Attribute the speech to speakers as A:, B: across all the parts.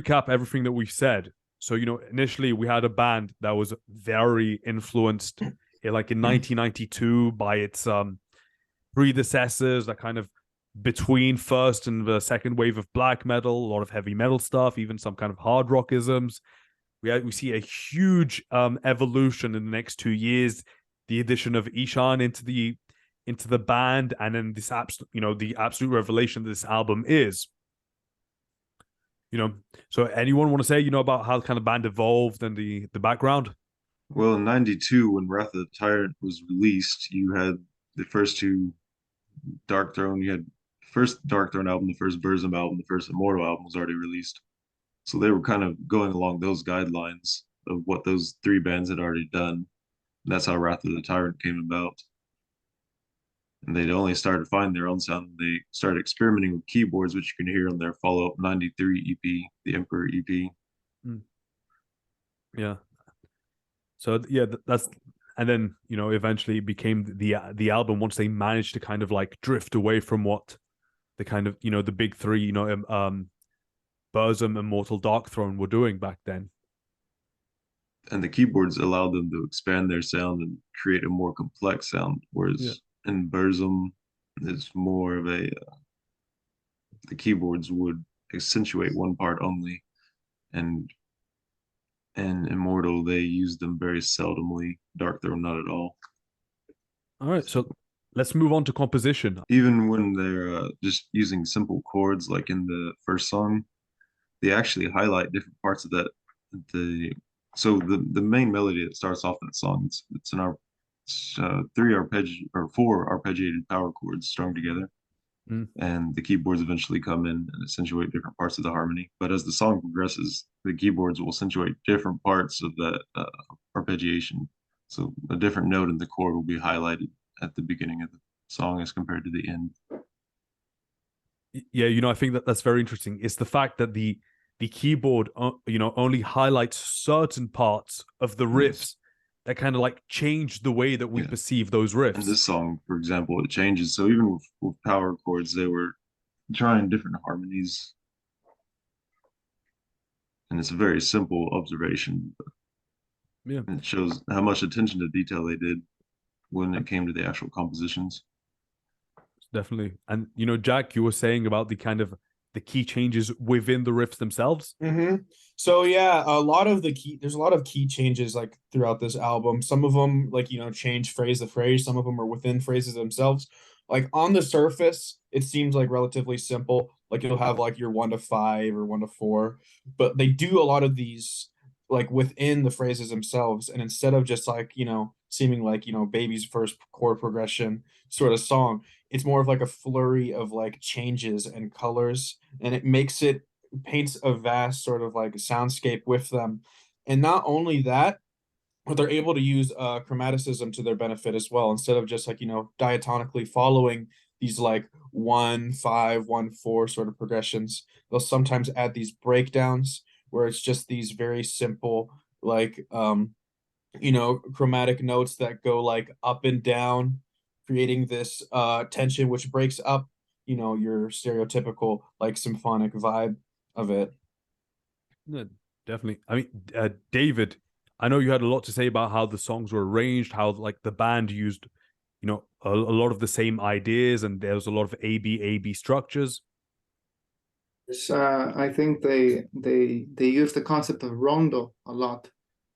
A: recap everything that we've said. So, initially we had a band that was very influenced like in 1992 by its predecessors, that kind of between first and the second wave of black metal, a lot of heavy metal stuff, even some kind of hard rockisms. We see a huge evolution in the next 2 years. The addition of Ishan into the band, and then this the absolute revelation that this album is. So anyone want to say about how the kind of band evolved and the background?
B: Well, in '92, when Wrath of the Tyrant was released, you had the first two Dark Throne. You had the first Dark Throne album, the first Burzum album, the first Immortal album was already released. So they were kind of going along those guidelines of what those three bands had already done. And that's how Wrath of the Tyrant came about. And they'd only started to find their own sound. They started experimenting with keyboards, which you can hear on their follow-up '93 EP, the Emperor EP.
A: Mm. Yeah. So yeah, that's and then eventually it became the album once they managed to kind of like drift away from what the kind of the big three Burzum and Mortal Darkthrone were doing back then.
B: And the keyboards allowed them to expand their sound and create a more complex sound.
A: Yeah.
B: Whereas in Burzum, it's more of the keyboards would accentuate one part only, and Immortal they used them very seldomly. Darkthrone not at all.
A: All right, so let's move on to composition.
B: Even when they're just using simple chords, like in the first song, they actually highlight different parts of that. The the main melody that starts off that song, it's an three arpeggi or four arpeggiated power chords strung together,
A: Mm.
B: and the keyboards eventually come in and accentuate different parts of the harmony. But as the song progresses, the keyboards will accentuate different parts of that arpeggiation. So a different note in the chord will be highlighted at the beginning of the song as compared to the end.
A: Yeah, I think that's very interesting. It's the fact that the keyboard only highlights certain parts of the riffs
B: Yes.
A: that kind of like change the way that we
B: Yeah.
A: perceive those
B: In
A: riffs.
B: this song, for example, it changes. So even with power chords, they were trying different harmonies, and it's a very simple observation, but
A: Yeah.
B: it shows how much attention to detail they did when it came to the actual compositions.
A: Definitely. And Jack, you were saying about the kind of the key changes within the riffs themselves.
C: So yeah, there's a lot of key changes like throughout this album. Some of them like change phrase to phrase. Some of them are within phrases themselves. Like on the surface, it seems like relatively simple. Like you'll have like your 1 to 5 or 1 to 4, but they do a lot of these like within the phrases themselves. And instead of just like seeming like baby's first chord progression sort of song, it's more of like a flurry of like changes and colors, and it makes it paints a vast sort of like soundscape with them. And not only that, but they're able to use chromaticism to their benefit as well. Instead of just like diatonically following these like 1 5 1 4 sort of progressions, they'll sometimes add these breakdowns where it's just these very simple like chromatic notes that go like up and down, creating this tension which breaks up your stereotypical like symphonic vibe of it.
A: Yeah, definitely. I mean, David, I know you had a lot to say about how the songs were arranged, how like the band used, a lot of the same ideas, and there was a lot of A B structures.
D: Yes, I think they use the concept of rondo a lot.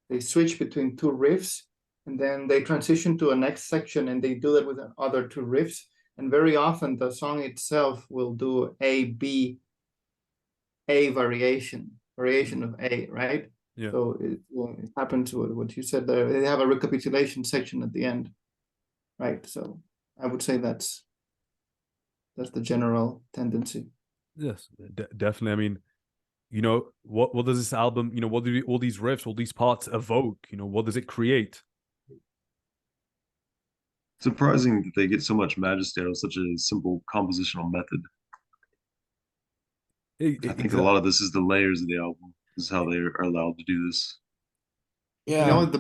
D: They switch between two riffs, and then they transition to a next section, and they do that with other two riffs. And very often the song itself will do A variation of A, right?
A: Yeah,
D: So it happens to what you said there. They have a recapitulation section at the end, right? So I would say that's the general tendency.
A: yes, definitely. I mean, what does this album, what do all these riffs, all these parts evoke? What does it create?
B: Surprising that they get so much majesty out of such a simple compositional method. I think a
A: Exactly.
B: lot of this is the layers of the album, is how they are allowed to do this.
C: Yeah.
D: The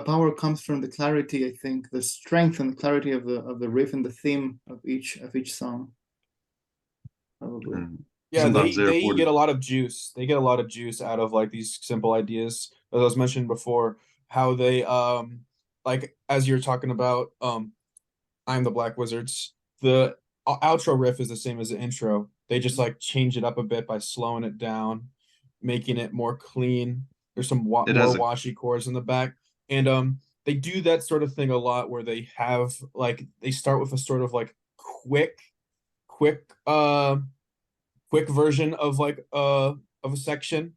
D: power comes from the clarity, I think, the strength and the clarity of the riff and the theme of each song. Probably.
B: And
C: Yeah,
B: Sometimes they
C: they
B: afford
C: get
B: it.
C: a lot of juice. They get a lot of juice out of like these simple ideas. As I was mentioning before, how they like as you're talking about I'm the Black Wizards. The outro riff is the same as the intro. They just like change it up a bit by slowing it down, making it more clean. There's some
B: It
C: more
B: has a
C: washy chords in the back, and they do that sort of thing a lot where they have like they start with a sort of like quick quick version of like of a section,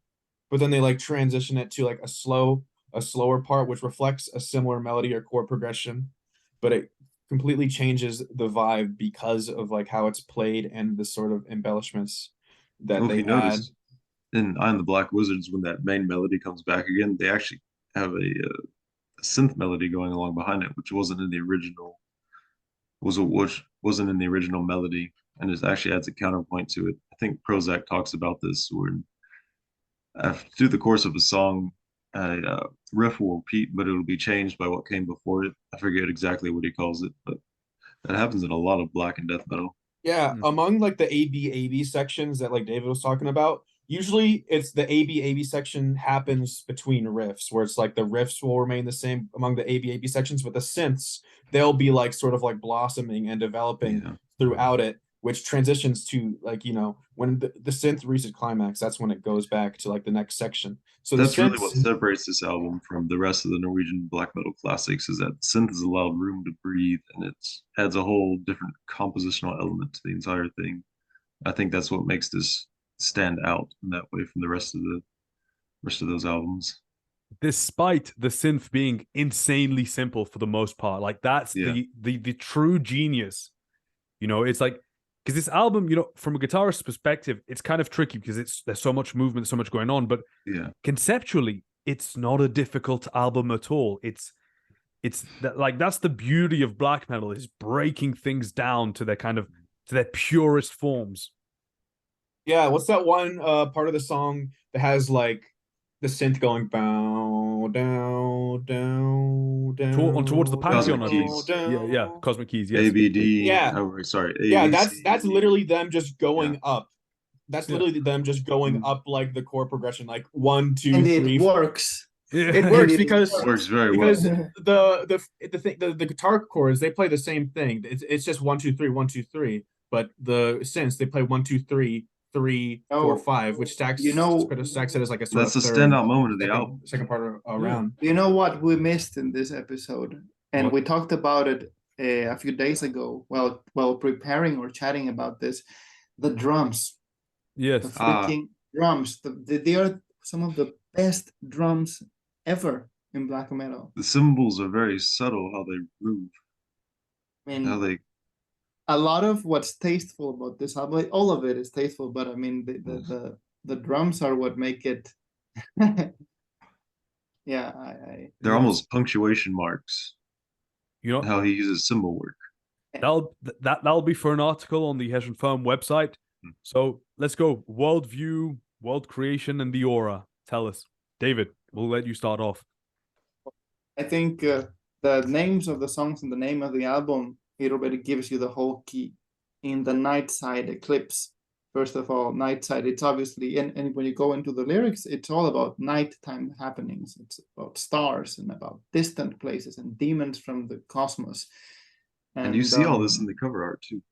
C: but then they like transition it to like a slower part which reflects a similar melody or chord progression, but it completely changes the vibe because of like how it's played and the sort of embellishments that
B: Well, if
C: they
B: you
C: add.
B: noticed in I'm the Black Wizards, when that main melody comes back again, they actually have a synth melody going along behind it, which wasn't in the original which wasn't in the original melody, and it actually adds a counterpoint to it. I think Prozac talks about this, where through the course of a song, a riff will repeat, but it'll be changed by what came before it. I forget exactly what he calls it, but that happens in a lot of black and death metal.
C: Yeah,
A: Mm.
C: among like the AB sections that like David was talking about, usually it's the AB section happens between riffs where it's like the riffs will remain the same among the AB sections, but the synths they'll be like sort of like blossoming and developing
B: Yeah,
C: throughout it, which transitions to like, you know, when the synth reaches climax, that's when it goes back to like the next section. So the
B: that's really what
C: synths,
B: separates this album from the rest of the Norwegian black metal classics, is that synth is allowed room to breathe, and it adds a whole different compositional element to the entire thing. I think that's what makes this stand out in that way from the rest of those albums.
A: Despite the synth being insanely simple for the most part, like that's
B: Yeah,
A: the true genius. You know, it's like because this album, you know, from a guitarist's perspective, it's kind of tricky because there's so much movement, so much going on, but
B: yeah.
A: conceptually, it's not a difficult album at all. It's that like that's the beauty of black metal is breaking things down to their kind of to their purest forms.
C: yeah, what's that one part of the song that has like the synth going bow down down
A: On towards the
C: down
A: Pantheon,
B: Cosmic
A: I believe.
C: down
B: Keys,
A: Yeah,
C: down.
A: Cosmic Keys, yes.
B: ABD.
C: Yeah,
B: Oh, sorry,
C: yeah,
B: ABC.
C: that's literally them just
B: Yeah,
C: going up. That's
A: Yeah.
C: literally them just going
B: Mm.
C: up like the chord progression, like one, two,
D: And it
C: three.
D: works.
C: It
A: Yeah.
D: And
C: works
D: it
B: Works
D: works.
B: very well.
C: because the thing the guitar chords they play the same thing. It's just one, two, three, one, two, three. But the synths they play one, two, three, three, four,
D: Oh,
C: five, which
D: you know,
C: stacks it as like a sort
B: That's
C: of
B: the
C: third,
B: standout moment of the album.
C: second part of a
A: Yeah.
C: round.
D: you know what we missed in this episode, and
A: What?
D: we talked about it a few days ago while preparing or chatting about this. The drums, the
A: Yes.
D: freaking drums. They are some of the best drums ever in black metal.
B: The cymbals are very subtle how they move,
D: I
B: how
D: mean,
B: they.
D: a lot of what's tasteful about this album, like, all of it is tasteful, but I mean, the drums are what make it. Yeah,
B: They're almost punctuation marks.
A: You know,
B: How he uses symbol work.
A: that'll be for an article on the Hessian Firm website.
B: Hmm.
A: So let's go. Worldview, world creation, and the aura. Tell us. David, we'll let you start off.
D: I think the names of the songs and the name of the album, it already gives you the whole key. In the Nightside Eclipse, first of all, Nightside, it's obviously, and when you go into the lyrics, it's all about nighttime happenings. It's about stars and about distant places and demons from the cosmos.
B: And you see all this in the cover art too.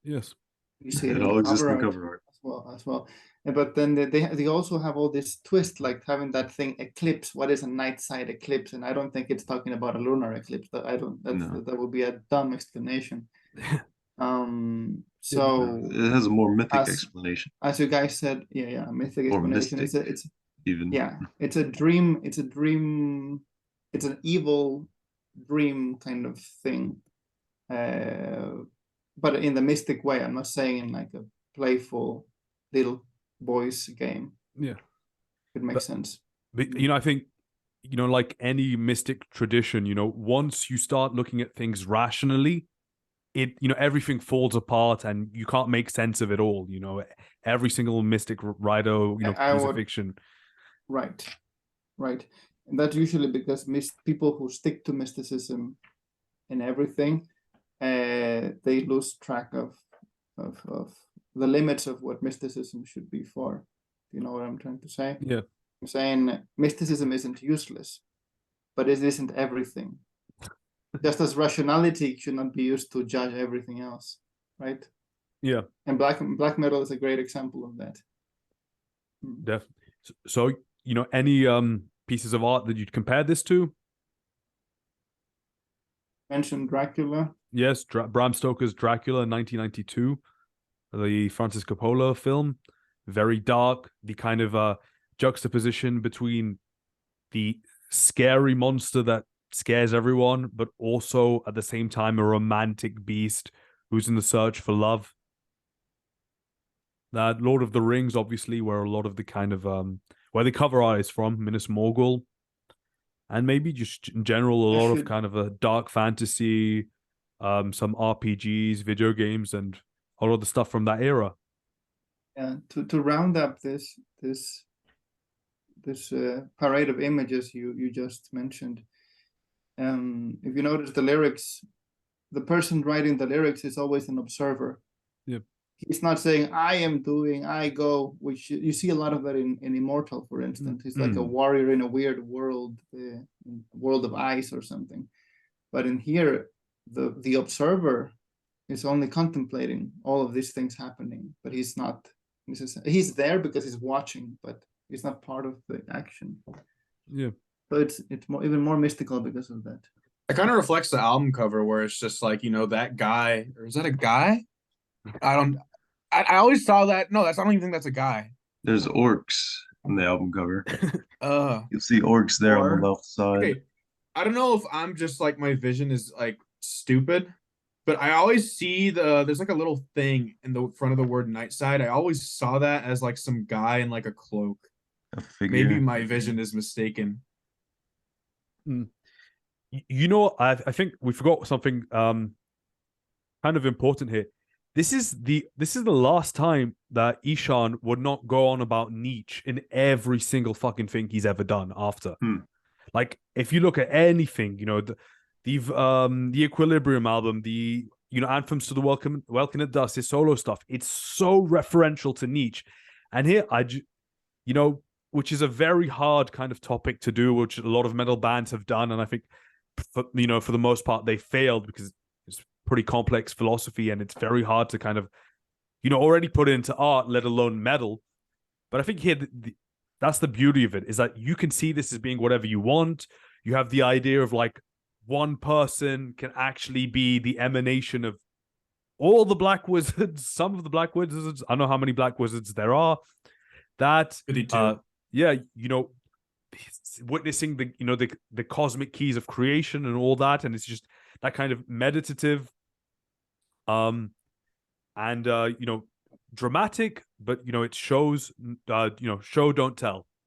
A: Yes.
D: you see it
B: It
D: in
B: all
D: the
B: exists in
D: cover
B: the
D: art
B: cover art.
D: as well. But then they also have all this twist, like having that thing eclipse. What is a night side eclipse? And I don't think it's talking about a lunar eclipse. I don't.
B: No.
D: That would be a dumb explanation. So
B: It has a more mythic
D: as
B: explanation,
D: as you guys said, yeah, mythic
B: or
D: explanation.
B: mystic
D: It's
B: even.
D: yeah, it's a dream. It's a dream. It's an evil dream kind of thing. But in the mystic way. I'm not saying in like a playful little boys game.
A: Yeah.
D: It makes sense.
A: But, you know, I think, you know, like any mystic tradition, you know, once you start looking at things rationally, it, you know, everything falls apart and you can't make sense of it all. You know, every single mystic writer, you know,
D: I
A: piece of
D: would,
A: fiction.
D: right. And that's usually because people who stick to mysticism and everything, they lose track of the limits of what mysticism should be for. You know what I'm trying to say?
A: Yeah.
D: I'm saying mysticism isn't useless, but it isn't everything. Just as rationality should not be used to judge everything else, right?
A: Yeah.
D: And black metal is a great example of that.
A: Definitely. So, you know, any pieces of art that you'd compare this to?
D: Mentioned Dracula.
A: Yes, Bram Stoker's Dracula in 1992, the Francis Coppola film. Very dark. The kind of juxtaposition between the scary monster that scares everyone, but also at the same time a romantic beast who's in the search for love. That Lord of the Rings, obviously, where a lot of the kind of where the cover art is from, Minas Morgul, and maybe just in general a lot of kind of a dark fantasy, some RPGs, video games, and a lot of the stuff from that era.
D: Yeah, to round up this parade of images you just mentioned, if you notice the lyrics, the person writing the lyrics is always an observer.
A: Yep.
D: He's not saying I am doing, I go, which you see a lot of that in Immortal, for instance. He's like a warrior in a weird world, world of ice or something. But in here, the observer is only contemplating all of these things happening, but he's not. He's there because he's watching, but he's not part of the action.
A: Yeah.
D: So it's even more mystical because of that.
C: It kind of reflects the album cover where it's just like, you know, that guy, or is that a guy? I always saw that. No, I don't even think that's a guy.
B: There's orcs on the album cover. You'll see orcs there on the left side.
C: Okay. I don't know if I'm just like my vision is like stupid, but I always see there's like a little thing in the front of the word Nightside. I always saw that as like some guy in like a cloak.
B: A figure.
C: Maybe my vision is mistaken.
A: You know, I think we forgot something kind of important here. This is the last time that Ishan would not go on about Nietzsche in every single fucking thing he's ever done after. Like, if you look at anything, you know, the Equilibrium album, the, you know, Anthems to the Welcome at Dusk, his solo stuff, it's so referential to Nietzsche. And here, you know, which is a very hard kind of topic to do, which a lot of metal bands have done, and I think, you know, for the most part, they failed because it's pretty complex philosophy and it's very hard to kind of, you know, already put it into art, let alone metal. But I think here, that's the beauty of it, is that you can see this as being whatever you want. You have the idea of like one person can actually be the emanation of all the Black Wizards, some of the Black Wizards. I don't know how many Black Wizards there are. That, yeah, you know, witnessing the, you know, the cosmic keys of creation and all that, and it's just that kind of meditative, and you know, dramatic, but you know, it shows, you know, show don't tell.